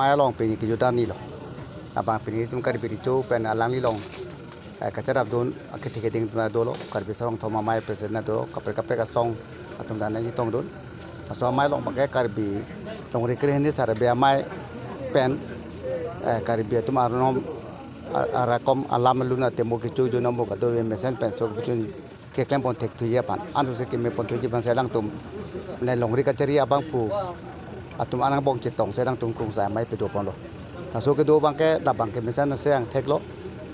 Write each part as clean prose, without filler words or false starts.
maya long pe ni ki juta ni lo abang pe ni tum kar bi cho pen alang li long kacar abdun akiti ding tuna dolo kar bi sarong thoma mai present na dolo kapre ka song atum dan ni tong dun so mai long pakai kar bi long ri kre ni sar be mai pen kar bi tum arnom arakom alam luna temo ki chu ju nombo ka do mesen pen so bi ke klem pon tek tu ya pan anu se ke me pon tu ji ban selang tum ne long ri kacari abang pu atum anang bong citong selang tum kung sa mai pe do pon lo ta so ke do bang ke da bang ke mesen na se ang tek lo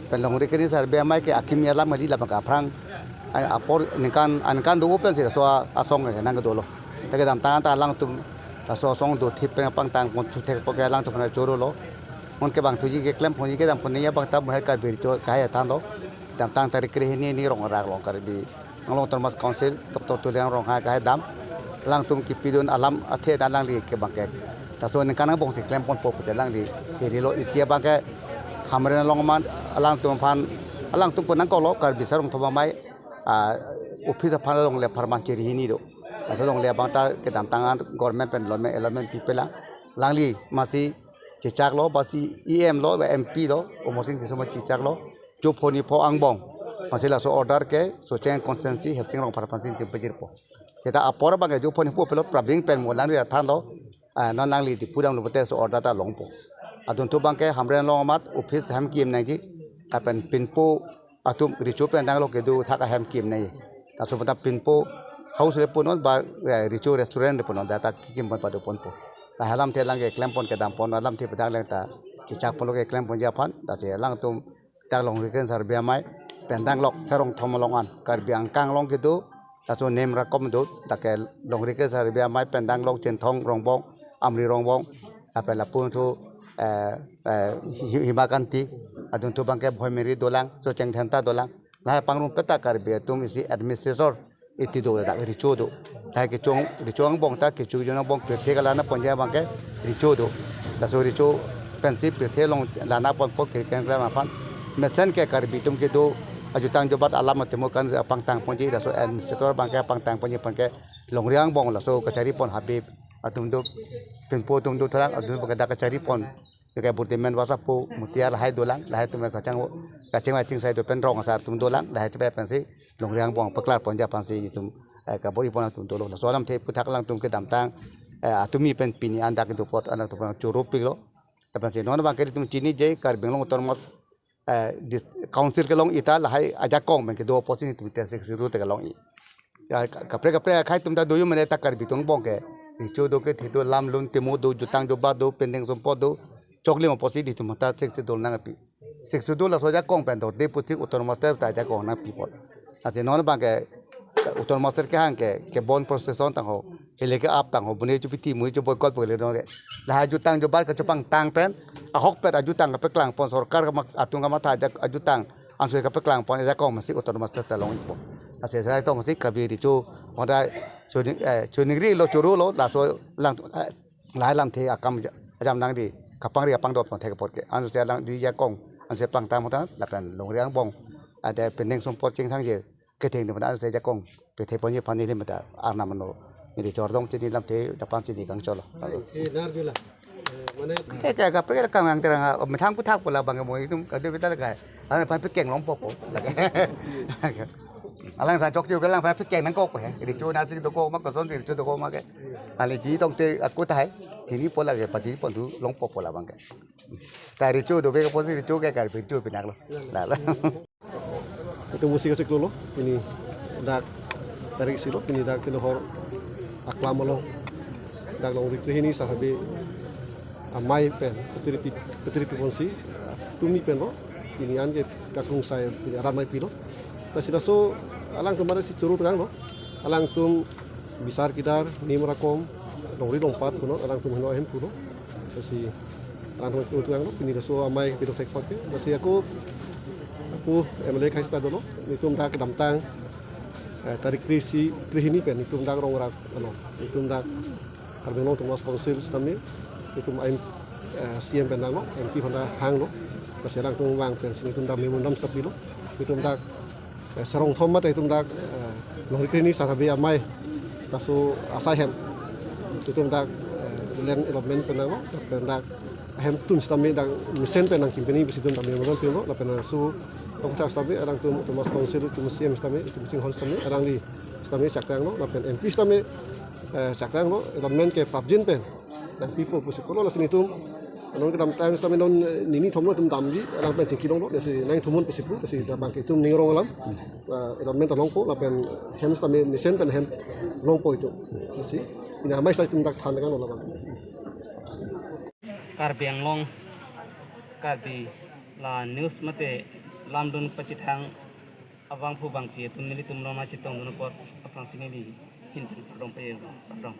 pen long ri kini sar be mai ke akim ya lam di la bang ka prang apor kan do open se so asong ke nang ke do lo ta ke dam tangan ta lang tum ta so song do thip pe pang tang pon tu tek po ke lang tu na choro lo mon ke bang tu ji ke klem pon ji ke dam pon ni ya bang ta mai ka bir cho ka ya tan lo dam tang tarik kiri ni rong rak long kar bi ngalong termas council doktor tu yang rong ha ka dam lang tum ki pidun alam athe dan lang li ke bang ke ta so kan bong si klem pon po pe lang di ke lo isia bang ke hamre long man alang tum phan alang tum pon nang ko lo kar bi sarong thoma mai office phan long le pharman kiri ni do ta so long le bang ta ke dam tangan government pen lo me element people lang li masi chichak lo basi em lo mp lo omosing ki so ma chichak lo jo phoni pho angbong masila so order ke so cheng consensi hesing rong parpansin ti pejir po cheta apor bang jo phoni pho pelo praving pen mo lang ri than lo non lang li ti pudang lo bote so order ta long po adun to bang ke hamren long mat office ham kim nai ji apen pinpo atum richo pen dang lo ke du thak ham kim nai ta so bata pinpo house le ponon ba richo restaurant le ponon data kim ban pa do pon po la halam the lang ke klem pon ke dam pon alam thi padang lang ta chichak pon lo ke klem pon ja phan da se lang tum tak long riken sar bia mai pendang lok sarong thomolongan kar biang kang long gitu ta so nem rakom do ta ke long riken sar bia mai pendang lok chen thong rong bong amri rong bong apela pun tu himakanti adun tu bangke bhoimeri dolang so cheng thanta dolang la pangrung peta kar bia tum isi administrator iti do da richo do ta ke chong richo bong ta ke chu jona bong pe the kala na ponja bangke richo do ta so richo pensip pe the long lana pon po ke kan gra ma phan mesen ke kar bitum ke do ajutang jobat alam temo kan pangtang ponji da so administrator bangke pangtang ponji pangke longriang bong la so kacari pon habib atum do pinpo tum do tharang adun bagada kacari pon ke burtimen wasapu mutiar hai dolang lai tum kacang ma ching sai do pen rong asar tum dolang lai chepe pensi longriang bong paklar ponja pansi tum ka bori pon tum do lo so lam the puthak lang tum ke dam tang atumi pen pini anda ke do pot anak tu churu piglo tapansi non bangke tum chini je kar benglong tormos council ke long ita lahai aja kong men ke do opportunity tu te se siru te long i ya kapre khai tum da do yu mane ta kar bitong bong ke richo do ke thito lam lun temo do jutang do ba do pendeng sompo do chokli mo posi di tum ta se do na pi se do la so ja kong pen do de pusi autonomous te ta ja kong na pi pot ase non bang ke autonomous ke hang ke bon procession tang ho hele ke ap tang ho bune chu piti mu chu boy kot pole no ke la jutang jo ba ka chupang tang pen ahok pet ajutang ka peklang pon sorkar ka atung ka mata jak ajutang ansoi ka peklang pon ja kong masi autonomous ta long ipo ase sai to masi ka bi ri chu hoda chuningri lo churu lo la so lang lai lam the akam ajam nang di kapang ri apang dot pon the ka pot ke anso se lang di ja kong anse pang tang mota la kan long riang bong ade pendeng sompot ching thang je ke theng ni mata se ja kong pe the pon ye phan ni mata arna mano ni chordong chini lam the japan chini kang cholo nar jula kayak apa kang yang terang metang putak pula bang mo itu kado kita lagi alang pan pikeng long popo alang sa chok chiu cái lang pan pikeng nang kok he di chu nasi to ko mak ko son di chu to ko mak ali ji tong te aku tai chini pola ke pati pon tu long popo la bang kai di chu do ke pon di chu ke kai pi chu pinak lo la itu musik asik lo ini dak tarik silo ini dak tilo hor aklam lo dak long ri ini sahabe amai pen petri ponsi tumi pen lo ini anje kakung saya punya ramai pilo tasida so alang kemarin si curu terang lo alang tum besar kidar nim rakom nongri lompat kuno alang tum hino hem kuno tasi alang tum curu terang lo ini so amai pilo tek pakai tasi aku emele kai sta dolo nitum dak damtang tarik krisi krihini pen nitum dak rong rak lo nitum dak karbeno tum was konsil stamni itu main siam pendang lo MP Honda hang lo kasi lang tung wang pen sini tung dak memundam stabi lo itu dak sarong thomat itu dak nongri kini sarabe amai kaso asai hem itu dak land allotment penang lo dak hem tun stami dak misen penang kimpeni bisidun tami magon pino la pena su tok tak stami arang tu mas council tu musim stami tu musim hon stami arang di stami saktang lo la pen MP stami saktang lo allotment ke prabjin pen dan people pusipolo la sini tu nong kedam tang stami non nini thomlo tum damji arang pen cingkilong lo desi nang thumun pusipu desi da bangke tum ningrong alam allotment longpo la pen hem stami misen pen hem longpo itu desi ina mai sai tum dak than kan lo la Karbi Anglong Karbi la news mate lamdun pachithang abang pu bang pie tum nili tum rona chitong dun por apang sini di hinten padong pe padong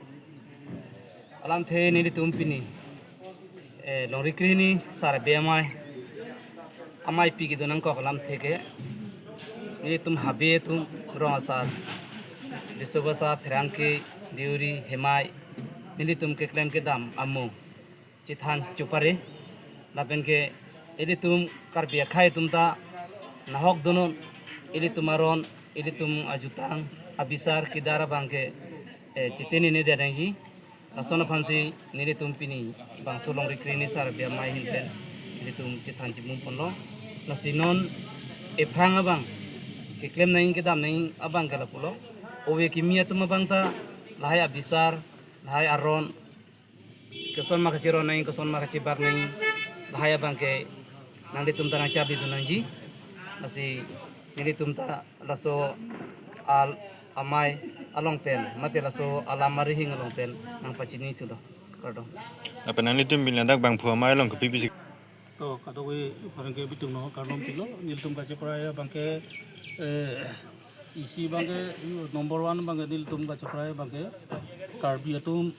alam the nili tum pini long rikri ni sar be amai pi gi dunang ko alam the ke nili tum habe tum rona sar disogasa phirangki diuri hemai nili tum ke claim ke dam amu चिथान चुपारे लापेन के इली तुम कार्बिया खाए तुम ता नाहक दोनों इली तुमारोन इली तुम अजुतांग अबिसार किदारा बांके चितेनी ने दे जी असोना फांसी निली तुम पिनी बांग सोलोंग रिक्रीनी सार बिया माई हिंटेन इली तुम चिथान चिमुम पनलो नसिनोन एफ्रांग अबांग के क्लेम नहीं के दाम नहीं अबांग के लपुलो ओवे किमिया तुम अबांग ता लाहाय अबिसार लाहाय Aron keson makaci ronai keson makaci bak nai bahaya bangke nanti tumta nang cabi tu nangji nasi ini tumta laso al amai along pen mati laso alamari hing along pen nang pacini tu do kado apa nanti tum bilang dak bang puamai long ke pipi to kado we parangke bitung no karnom tilo nil tum kace praya bangke isi bangke number 1 bangke nil tum kace praya bangke karbi atum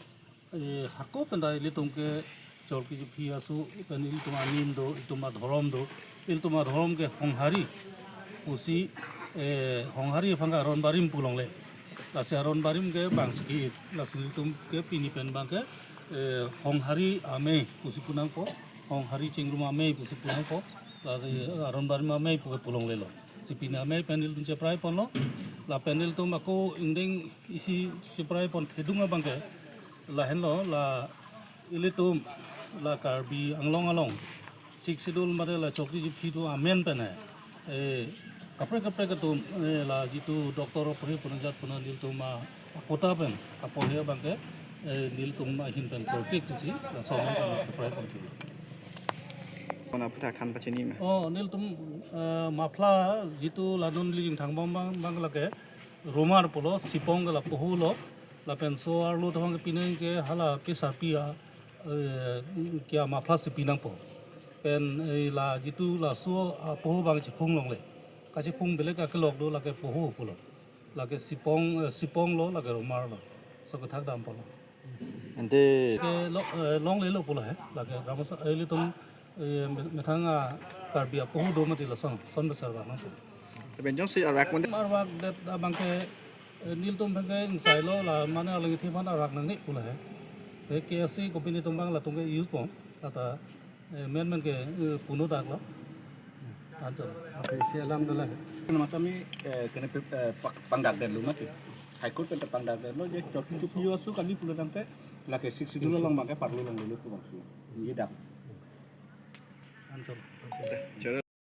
hako penda ili tumke chol ki phi asu pen il tuma nim do tuma dhorom do il tuma dhorom ke honghari pusi honghari phanga ron barim pulong le la se ron barim ke bangski la sil tum ke pini pen bang ke honghari ame pusi punang ko honghari chingrum ame pusi punang ko la ron barim ame pulong le lo si pina ame pen il tum che prai pon lo la pen il tum ako inding isi che prai pon thedunga bang ke la henlo la ilitum la karbi anglong along six schedule mare la chokri ji phi tu amen pene kapre katum la jitu doktor opri punjat punan dil tu ma kota pen kapohe bangke dil tu ma hin pen protect si la somen kan chaprai kon thi kona putak than pachini ma nil tum mafla jitu ladon ling thangbang bang lage romar polo sipong la pohulo la penso arlo thong ke pineng ke hala pisa pia kya mafla si pinang po pen la jitu la so poho bang chi phung long le ka chi phung bele ka klok do la ke poho pulo la ke sipong lo la ke romar lo so ka thak dam polo ante ke long le lo pulo he la ke ramasa eli tum methanga karbia poho do mati la son besar ba no ben jong si arak mon marwak dat abang ke nil tum bangke insai lo la mana lagi thi mana rak nang ni pula he te ke si company tum bang la tum ke use pon ata men ke puno dak lo anjol okay si alam dala nama kami kena pangdak dan lumat high court pen pangdak dan lo je chok chu piu asu kami pula nante la ke 6 dulu long make parlu long dulu tu maksud ini dak anjol